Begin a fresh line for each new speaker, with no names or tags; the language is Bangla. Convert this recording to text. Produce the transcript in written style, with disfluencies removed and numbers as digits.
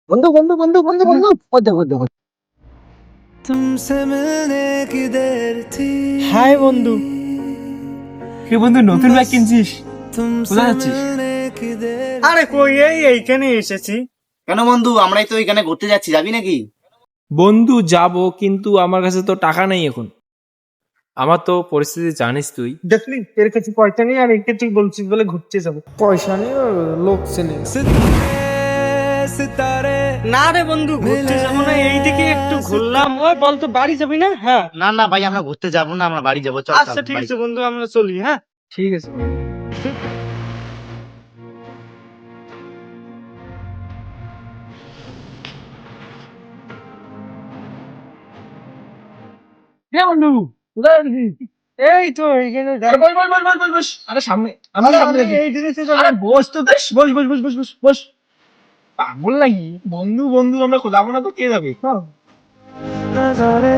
বন্ধু বন্ধু বন্ধু বন্ধু বন্ধু বন্ধু বন্ধু বন্ধু।
तुमसे मिलने की देर थी।
হাই বন্ধু।
কি বন্ধু নতুন ব্যাগ কিনছিস?
तुमसे
কোথায় যাচ্ছিস?
मिलने की देर
আরে কই এইখানে এসেছি।
কেন বন্ধু, আমরাই তো এখানে ঘুরতে যাচ্ছি, যাবি নাকি?
বন্ধু যাব, কিন্তু আমার কাছে তো টাকা নেই এখন। আমার তো পরিস্থিতি জানিস তুই।
দেখলি এর কাছে পয়সা নেই আর একে তুই বলছিস বলে ঘুরতে যাবো। পয়সা নেই আর লোক চেনে না।
सितारे
না রে বন্ধু ঘুরতে যাবো না, এইদিকে একটু ঘুরলাম। ওই বল তো বাড়ি যাবি না? হ্যাঁ
না না ভাই, আমরা ঘুরতে যাবো না, আমরা বাড়ি যাবো। চল
আচ্ছা ঠিক আছে বন্ধু, আমরা চলি। হ্যাঁ
ঠিক আছে। বন্ধু কোথায় আছিস?
এই তো এইখানে
আরে বস বস বস বস বস বস। আরে সামনে, আমি সামনে দেখি।
এই জিনিসে
আরে বস তো, বেশ বস বস বস বস বস বস। পাগল নাকি? বন্ধু বন্ধু আমরা যাবো না তো কে যাবে?
नजारे